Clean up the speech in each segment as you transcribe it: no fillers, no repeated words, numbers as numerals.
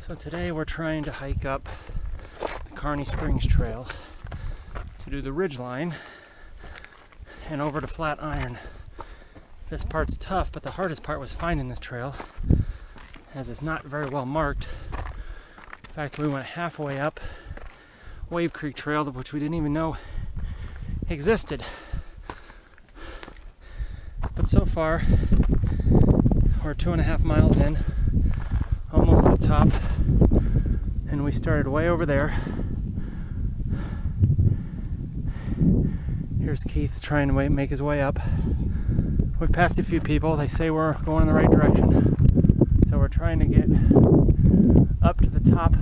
So today we're trying to hike up the Carney Springs Trail to do the ridgeline and over to Flatiron. This part's tough, but the hardest part was finding this trail, as it's not very well marked. In fact, we went halfway up Wave Creek Trail, which we didn't even know existed. But so far, we're 2.5 miles in, almost to the top, and we started way over there. Here's Keith trying to make his way up. We've passed a few people. They say we're going in the right direction. So we're trying to get up to the top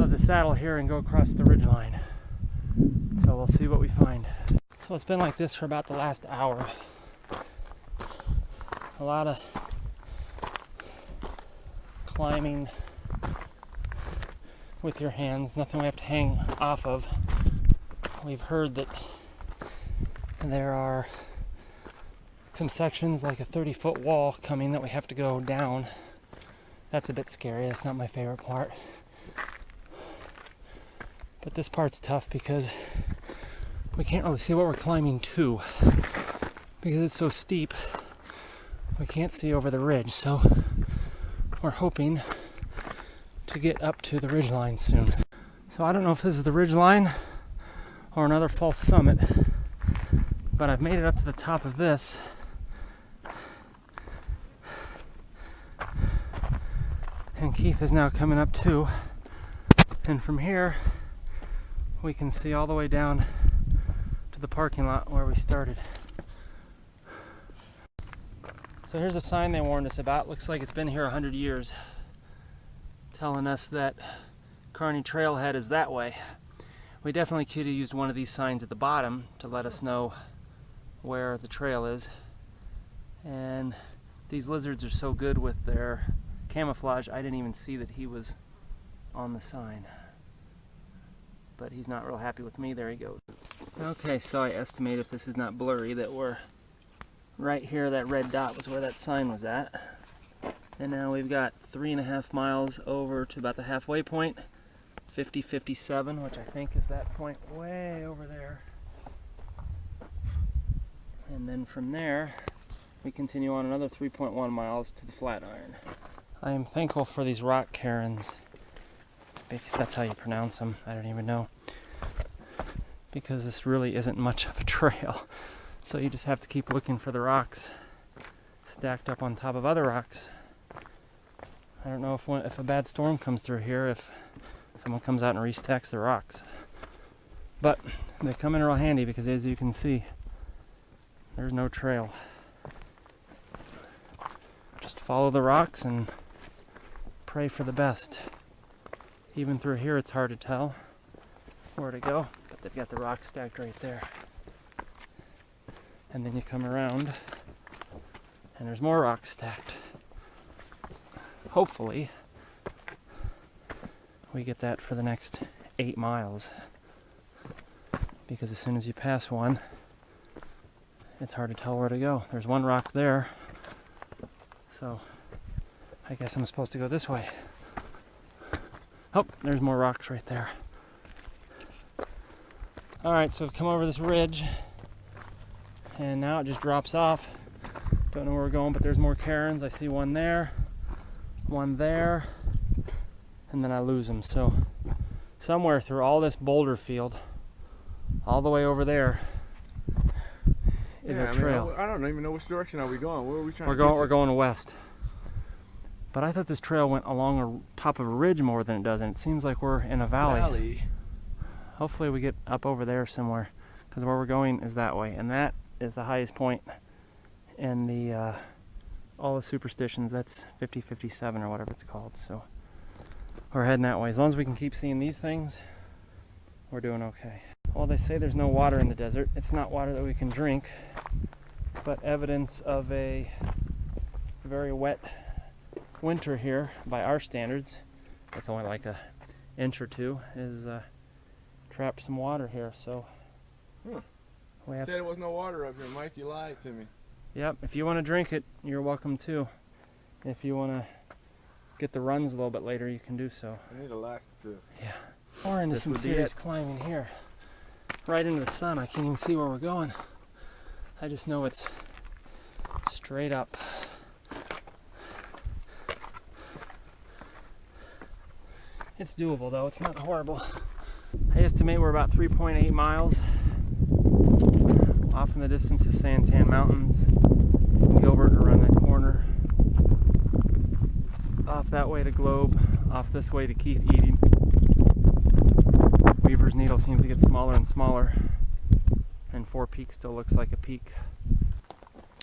of the saddle here and go across the ridgeline. So we'll see what we find. So it's been like this for about the last hour. A lot of climbing with your hands, nothing we have to hang off of. We've heard that there are some sections like a 30-foot wall coming that we have to go down. That's a bit scary. That's not my favorite part. But this part's tough because we can't really see what we're climbing to, because it's so steep. We can't see over the ridge, so we're hoping to get up to the ridgeline soon. So I don't know if this is the ridgeline or another false summit, but I've made it up to the top of this. And Keith is now coming up too. And from here, we can see all the way down to the parking lot where we started. So here's a sign they warned us about. Looks like it's been here 100 years, telling us that Carney Trailhead is that way. We definitely could have used one of these signs at the bottom to let us know where the trail is. And these lizards are so good with their camouflage, I didn't even see that he was on the sign. But he's not real happy with me. There he goes. Okay, so I estimate, if this is not blurry, that we're right here. That red dot was where that sign was at. And now we've got 3.5 miles over to about the halfway point, 50-57, which I think is that point way over there. And then from there, we continue on another 3.1 miles to the Flatiron. I am thankful for these rock cairns, if that's how you pronounce them. I don't even know, because this really isn't much of a trail. So you just have to keep looking for the rocks stacked up on top of other rocks. I don't know if a bad storm comes through here, if someone comes out and restacks the rocks. But they come in real handy, because as you can see, there's no trail. Just follow the rocks and pray for the best. Even through here, it's hard to tell where to go, but they've got the rocks stacked right there. And then you come around and there's more rocks stacked. Hopefully we get that for the next 8 miles, because as soon as you pass one, it's hard to tell where to go. There's one rock there, so I guess I'm supposed to go this way. Oh, there's more rocks right there. Alright, so we've come over this ridge, and now it just drops off. Don't know where we're going, but there's more cairns. I see one there, and then I lose them. So somewhere through all this boulder field, all the way over there, is our trail. I don't even know which direction are we going. Where are we trying to go? We're going west. But I thought this trail went along the top of a ridge more than it does, and it seems like we're in a valley. Hopefully we get up over there somewhere, because where we're going is that way, and that is the highest point in the all the superstitions. That's 50-57 or whatever it's called. So we're heading that way. As long as we can keep seeing these things, we're doing okay. Well, they say there's no water in the desert. It's not water that we can drink, but evidence of a very wet winter here by our standards. It's only like an inch or two, is trapped some water here. So we have said there was no water up here, Mike. You lied to me. Yep, if you want to drink it, you're welcome to. If you want to get the runs a little bit later, you can do so. I need a laxative. Yeah. We're into some serious climbing here. Right into the sun. I can't even see where we're going. I just know it's straight up. It's doable though, it's not horrible. I estimate we're about 3.8 miles. Off in the distance is Santan Mountains. Gilbert around that corner. Off that way to Globe. Off this way to Keith Eating. Weaver's Needle seems to get smaller and smaller. And Four Peaks still looks like a peak.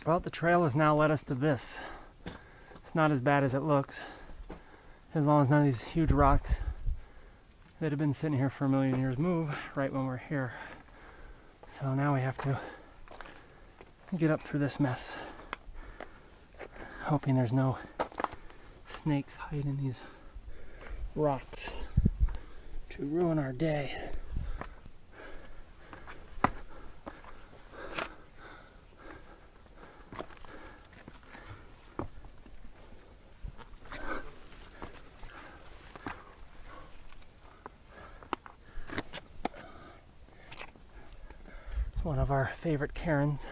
Well, the trail has now led us to this. It's not as bad as it looks, as long as none of these huge rocks that have been sitting here for a million years move right when we're here. So now we have to get up through this mess, hoping there's no snakes hiding these rocks to ruin our day. One of our favorite cairns.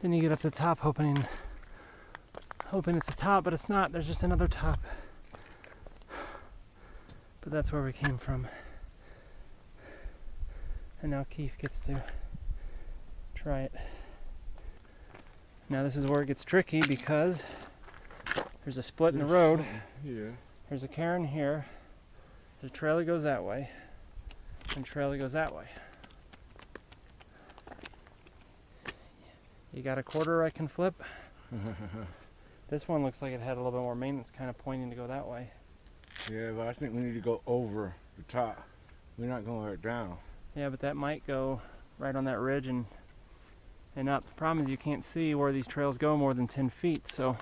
Then you get up to the top hoping it's the top, but it's not. There's just another top. But that's where we came from. And now Keith gets to try it. Now this is where it gets tricky because there's a split in the road. Here. There's a cairn here. There's a trail that goes that way, and a trail that goes that way. You got a quarter I can flip? This one looks like it had a little bit more maintenance, kind of pointing to go that way. Yeah, but I think we need to go over the top. We're not going right down. Yeah, but that might go right on that ridge and up. The problem is you can't see where these trails go more than 10 feet, so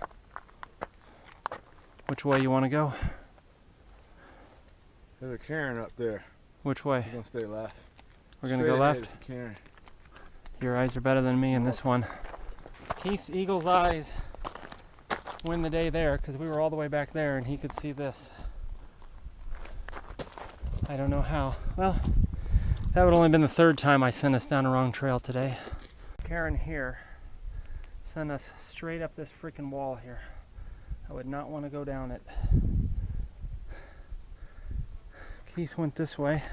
which way you want to go? There's a cairn up there. Which way? We're going to stay left. We're going to go left? Cairn. Your eyes are better than me in this one. Keith's eagle's eyes win the day there because we were all the way back there and he could see this. I don't know how. Well, that would only been the third time I sent us down a wrong trail today. Karen here sent us straight up this freaking wall here. I would not want to go down it. Keith went this way.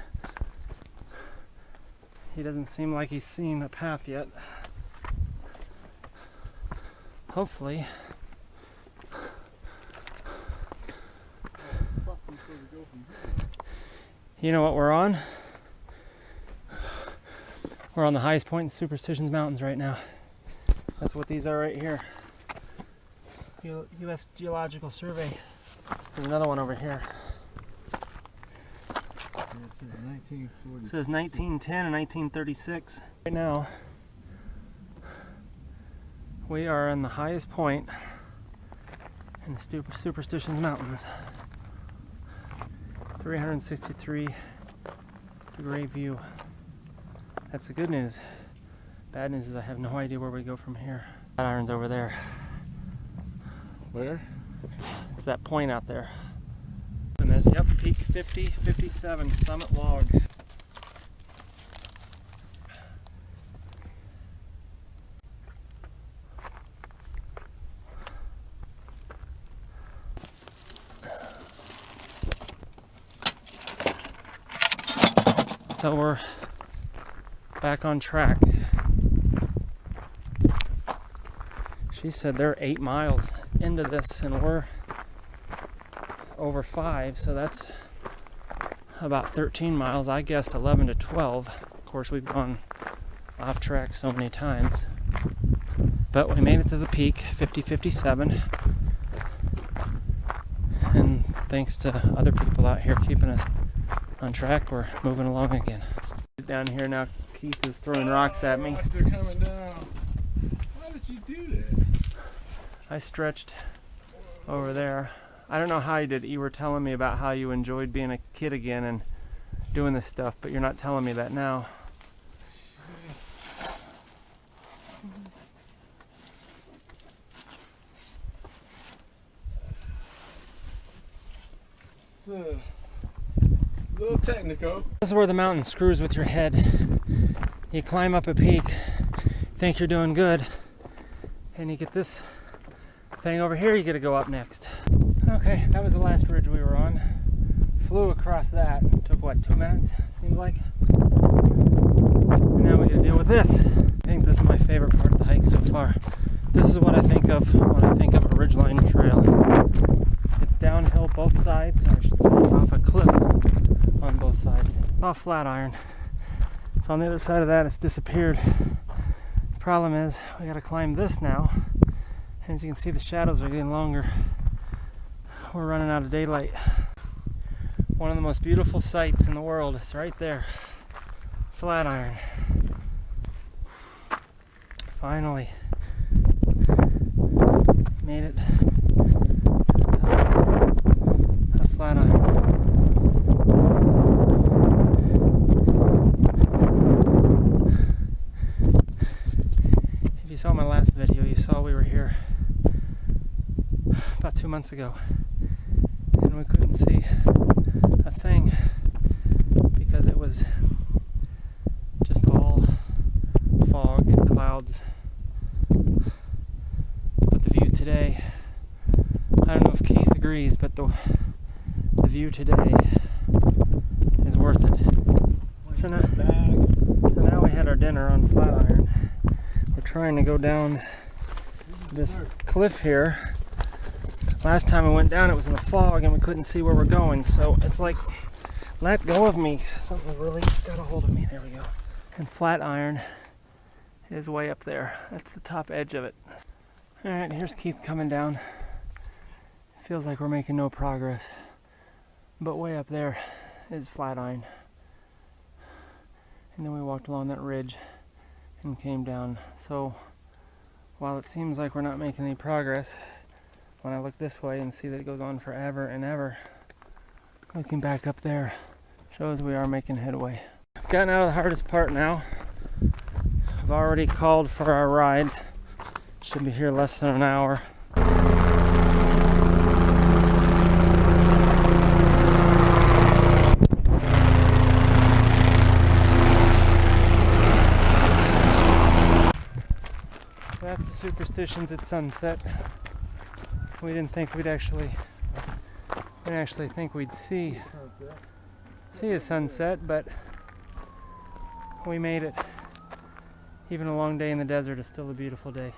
He doesn't seem like he's seen the path yet. Hopefully. You know what we're on? We're on the highest point in Superstitions Mountains right now. That's what these are right here. U.S. Geological Survey. There's another one over here. It says 1940. It says 1910 and 1936. Right now, we are on the highest point in the Superstitions Mountains. 363 degree view. That's the good news. Bad news is I have no idea where we go from here. Flatiron's over there. Where? It's that point out there. And this, yep, peak 50, 57, summit log. So we're back on track. She said they're 8 miles into this and we're over 5, so that's about 13 miles. I guessed 11 to 12. Of course, we've gone off track so many times. But we made it to the peak, 50-57. And thanks to other people out here keeping us on track, we're moving along again. Down here now, Keith is throwing rocks at me. Rocks are coming down. Why did you do that? I stretched over there. I don't know how you did it. You were telling me about how you enjoyed being a kid again and doing this stuff, but you're not telling me that now. a little technical. This is where the mountain screws with your head. You climb up a peak, think you're doing good, and you get this thing over here, you get to go up next. Okay, that was the last ridge we were on. Flew across that. Took what, 2 minutes? Seems like. And now we gotta deal with this. I think this is my favorite part of the hike so far. This is what I think of when I think of a ridgeline trail. It's downhill both sides, or I should say off a cliff on both sides. Off Flatiron. It's on the other side of that, it's disappeared. The problem is we gotta climb this now. And as you can see, the shadows are getting longer. We're running out of daylight. One of the most beautiful sights in the world is right there. Flatiron. Finally made it to the top of Flatiron. If you saw my last video, you saw we were here about 2 months ago and we couldn't see a thing because it was just all fog and clouds. But the view today, I don't know if Keith agrees, but the view today is worth it. So now we had our dinner on Flatiron. We're trying to go down this cliff here. Last time we went down, it was in the fog and we couldn't see where we're going, so it's like, let go of me. Something really got a hold of me. There we go. And Flatiron is way up there. That's the top edge of it. All right, here's Keith coming down. Feels like we're making no progress, but way up there is Flatiron. And then we walked along that ridge and came down. So while it seems like we're not making any progress, when I look this way and see that it goes on forever and ever, looking back up there shows we are making headway. I've gotten out of the hardest part now. I've already called for our ride. Should be here less than an hour. That's the superstitions at sunset. We didn't think we'd actually think we'd see a sunset, but we made it. Even a long day in the desert is still a beautiful day.